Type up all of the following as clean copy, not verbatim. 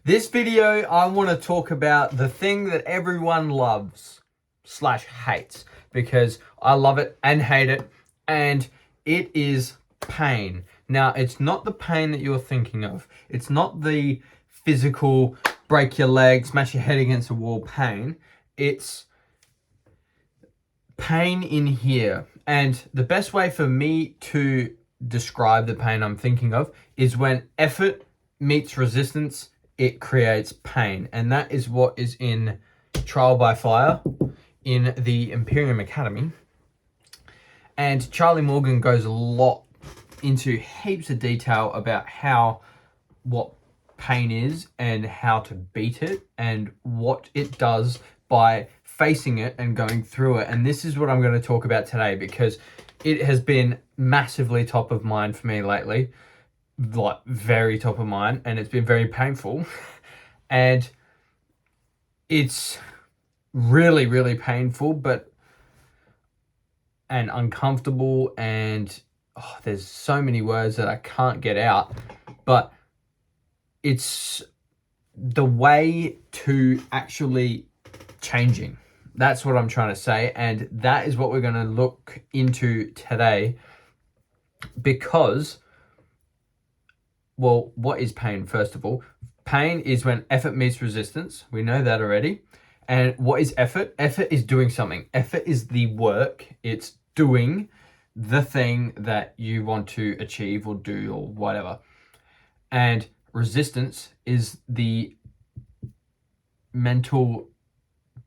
This video, I want to talk about the thing that everyone loves / hates, because I love it and hate it, and it is pain. Now, it's not the pain that you're thinking of. It's not the physical break your leg, smash your head against a wall pain. It's pain in here. And the best way for me to describe the pain I'm thinking of is when effort meets resistance, it creates pain. And that is what is in Trial by Fire in the Imperium Academy. And Charlie Morgan goes a lot into heaps of detail about what pain is and how to beat it and what it does by facing it and going through it. And this is what I'm going to talk about today, because it has been massively top of mind for me lately, like very top of mind, and it's been very painful. And it's really, really painful, and uncomfortable, and there's so many words that I can't get out, but it's the way to actually changing. That's what I'm trying to say, and that is what we're going to look into today. Because, well, what is pain? First of all, pain is when effort meets resistance. We know that already. And what is effort? Effort is doing something. Effort is the work. It's doing the thing that you want to achieve or do or whatever. And resistance is the mental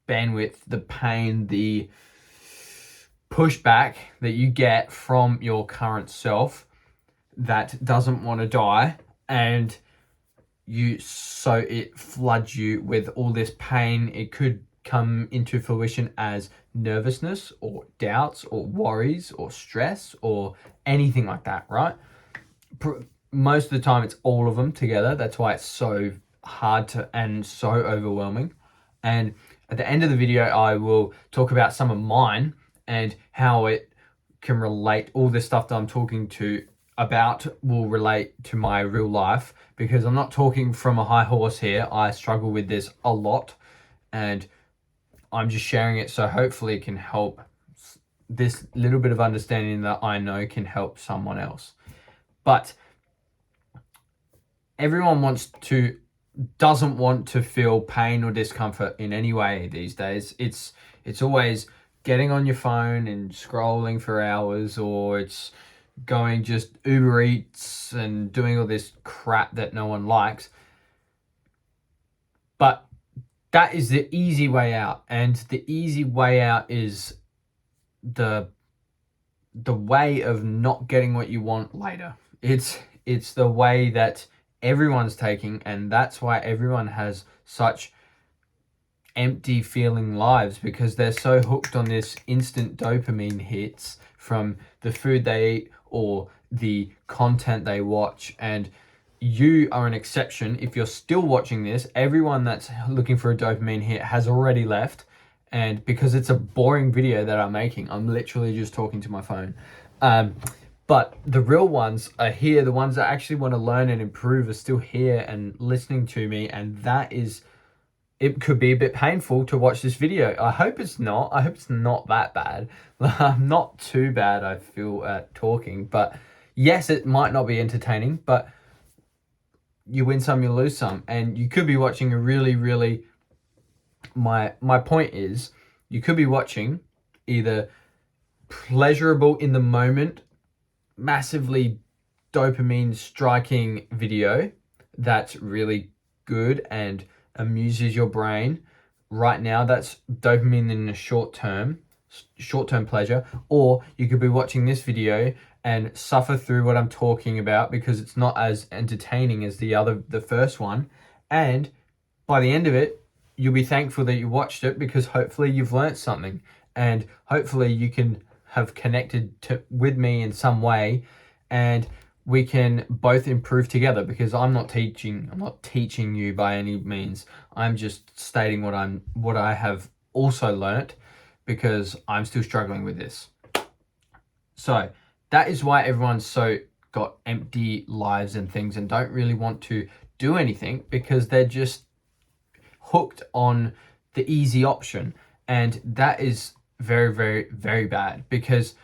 bandwidth, the pain, the pushback that you get from your current self that doesn't want to die, and so it floods you with all this pain. It could come into fruition as nervousness or doubts or worries or stress or anything like that, right? Most of the time it's all of them together. That's why it's so hard and so overwhelming. And at the end of the video, I will talk about some of mine and how it can relate. All this stuff that I'm talking about will relate to my real life, because I'm not talking from a high horse here. I struggle with this a lot, and I'm just sharing it so hopefully it can help. This little bit of understanding that I know can help someone else. But everyone doesn't want to feel pain or discomfort in any way these days. It's always getting on your phone and scrolling for hours, or it's going just Uber Eats and doing all this crap that no one likes. But that is the easy way out, and the easy way out is the way of not getting what you want later. It's the way that everyone's taking, and that's why everyone has such empty feeling lives, because they're so hooked on this instant dopamine hits from the food they eat or the content they watch. And you are an exception. If you're still watching this, everyone that's looking for a dopamine hit has already left. And because it's a boring video that I'm making, I'm literally just talking to my phone. But the real ones are here. The ones that actually want to learn and improve are still here and listening to me. And it could be a bit painful to watch this video. I hope it's not. I hope it's not that bad. Not too bad, I feel, at talking. But yes, it might not be entertaining, but you win some, you lose some. And you could be watching a really, really... My point is, you could be watching either pleasurable in the moment, massively dopamine striking video that's really good and amuses your brain right now. That's dopamine in the short-term pleasure. Or you could be watching this video and suffer through what I'm talking about, because it's not as entertaining as the first one. And by the end of it, you'll be thankful that you watched it, because hopefully you've learnt something, and hopefully you can have connected with me in some way, and we can both improve together. Because I'm not teaching you by any means. I'm just stating what I have also learnt, because I'm still struggling with this. So that is why everyone's so got empty lives and things and don't really want to do anything because they're just hooked on the easy option. And that is very, very, very bad, because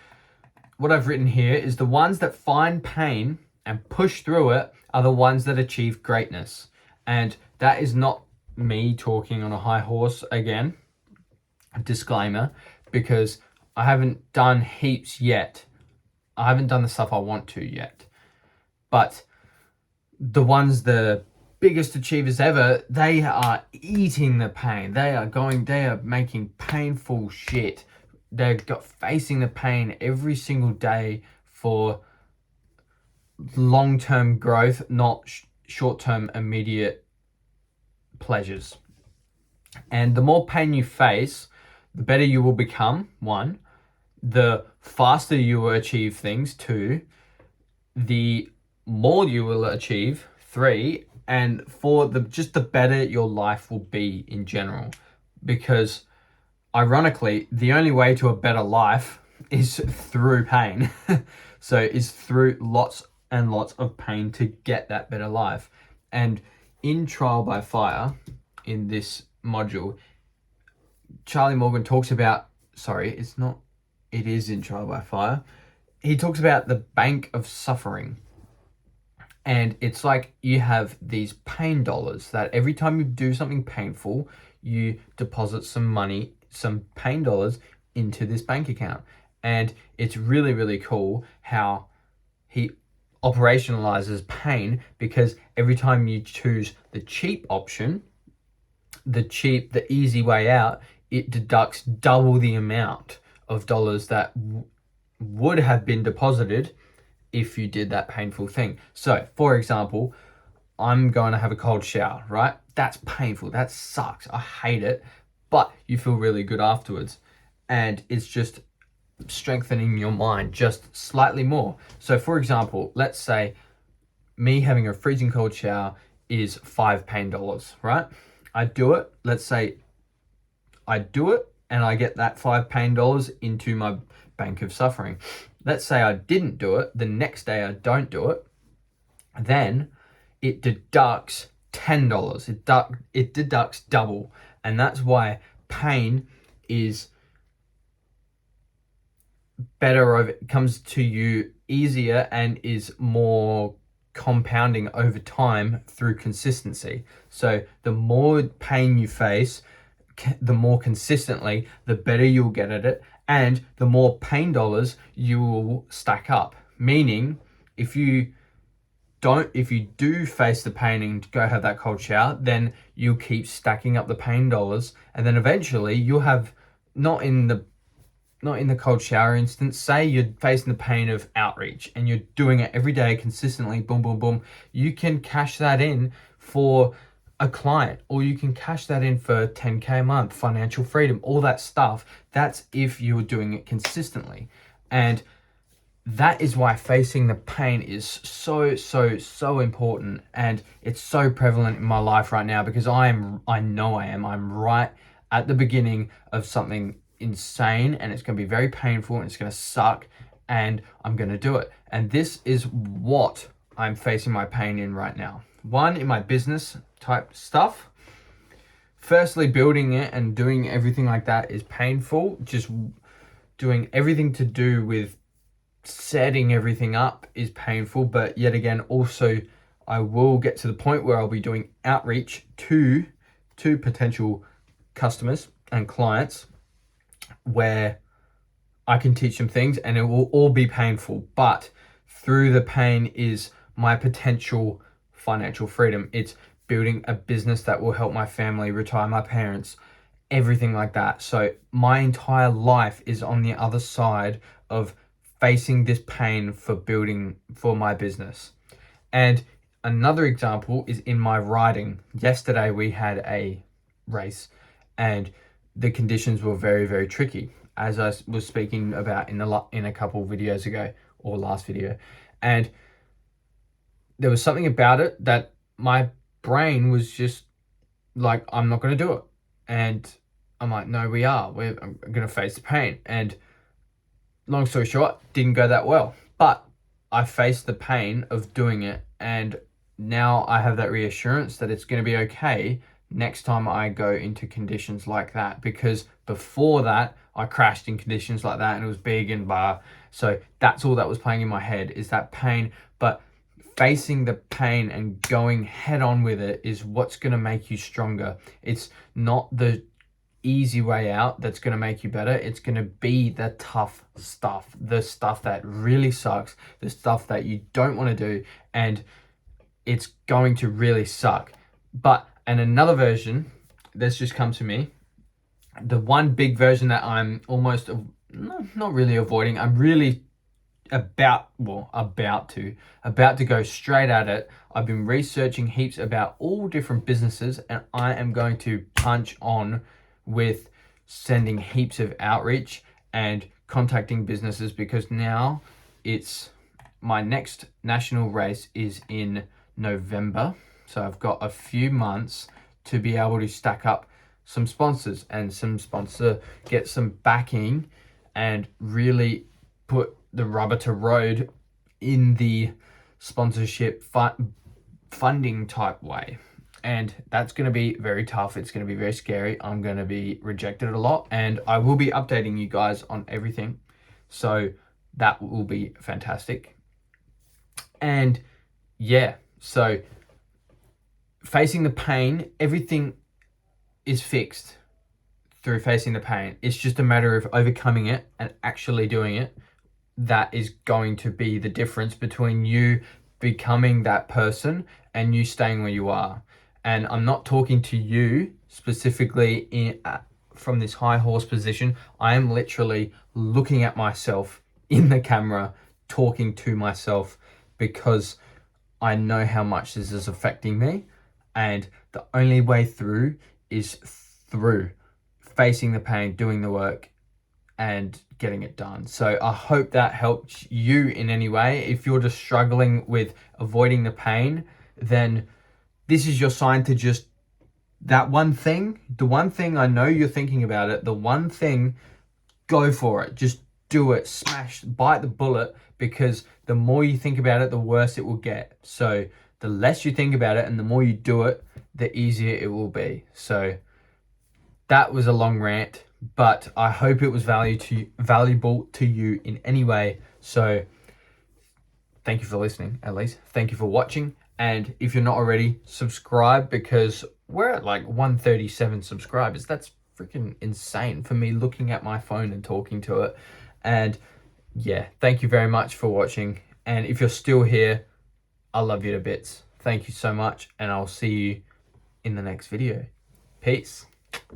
what I've written here is the ones that find pain and push through it are the ones that achieve greatness. And that is not me talking on a high horse again, a disclaimer, because I haven't done heaps yet. I haven't done the stuff I want to yet. But the ones, the biggest achievers ever, they are eating the pain. They are making painful shit. They're facing the pain every single day for long-term growth, not short-term immediate pleasures. And the more pain you face, the better you will become, 1. The faster you will achieve things, 2. The more you will achieve, 3. And 4, the better your life will be in general. Because ironically, the only way to a better life is through pain. So it's through lots and lots of pain to get that better life. And in Trial by Fire, in this module, Charlie Morgan talks about, it is in Trial by Fire. He talks about the bank of suffering. And it's like you have these pain dollars that every time you do something painful, you deposit some money, some pain dollars into this bank account. And it's really, really cool how he operationalizes pain, because every time you choose the cheap option, the easy way out, it deducts double the amount of dollars that would have been deposited if you did that painful thing. So, for example, I'm going to have a cold shower, right? That's painful. That sucks. I hate it. But you feel really good afterwards. And it's just strengthening your mind just slightly more. So, for example, let's say me having a freezing cold shower is $5 pain, right? I do it. Let's say I do it and I get that $5 pain into my bank of suffering. Let's say I didn't do it. The next day I don't do it. Then it deducts $10. It deducts double. And that's why pain is better over, it comes to you easier and is more compounding over time through consistency. So the more pain you face, the more consistently, the better you'll get at it, and the more pain dollars you will stack up. Meaning, if you do face the pain and go have that cold shower, then you'll keep stacking up the pain dollars, and then eventually you'll have, not in the cold shower instance, say you're facing the pain of outreach and you're doing it every day consistently, boom, boom, boom, you can cash that in for a client, or you can cash that in for 10K a month, financial freedom, all that stuff. That's if you're doing it consistently. And that is why facing the pain is so, so, so important. And it's so prevalent in my life right now, because I'm right at the beginning of something insane, and it's going to be very painful and it's going to suck, and I'm going to do it. And this is what I'm facing my pain in right now. 1, in my business type stuff. Firstly, building it and doing everything like that is painful. Just doing everything to do with setting everything up is painful. But yet again, also, I will get to the point where I'll be doing outreach to potential customers and clients, where I can teach them things, and it will all be painful. But through the pain is my potential financial freedom. It's building a business that will help my family, retire my parents, everything like that. So my entire life is on the other side of facing this pain for my business. And another example is in my riding. Yesterday we had a race, and the conditions were very, very tricky, as I was speaking about in a couple videos ago, or last video. And there was something about it that my brain was just like, I'm not going to do it. And I'm like, no, I'm going to face the pain. And long story short, didn't go that well. But I faced the pain of doing it, and now I have that reassurance that it's going to be okay next time I go into conditions like that, because before that I crashed in conditions like that and it was big and blah. So that's all that was playing in my head, is that pain. But facing the pain and going head on with it is what's going to make you stronger. It's not the easy way out that's going to make you better. It's going to be the tough stuff, the stuff that really sucks, the stuff that you don't want to do, and it's going to really suck. But, and another version that's just come to me, the one big version that I'm almost not really avoiding, I'm really about to go straight at it. I've been researching heaps about all different businesses, and I am going to punch on with sending heaps of outreach and contacting businesses, because now it's my next national race is in November. So I've got a few months to be able to stack up some sponsors and get some backing and really put the rubber to road in the sponsorship funding type way. And that's going to be very tough. It's going to be very scary. I'm going to be rejected a lot, and I will be updating you guys on everything. So that will be fantastic. And yeah, so facing the pain, everything is fixed through facing the pain. It's just a matter of overcoming it and actually doing it. That is going to be the difference between you becoming that person and you staying where you are. And I'm not talking to you specifically from this high horse position. I am literally looking at myself in the camera, talking to myself, because I know how much this is affecting me. And the only way through is through facing the pain, doing the work, and getting it done. So I hope that helped you in any way. If you're just struggling with avoiding the pain, then this is your sign to just, that one thing, the one thing, I know you're thinking about it, the one thing, go for it. Just do it, smash, bite the bullet, because the more you think about it, the worse it will get. So the less you think about it and the more you do it, the easier it will be. So that was a long rant, but I hope it was valuable to you in any way. So thank you for listening, at least. Thank you for watching. And if you're not already, subscribe, because we're at like 137 subscribers. That's freaking insane for me looking at my phone and talking to it. And yeah, thank you very much for watching. And if you're still here, I love you to bits. Thank you so much, and I'll see you in the next video. Peace.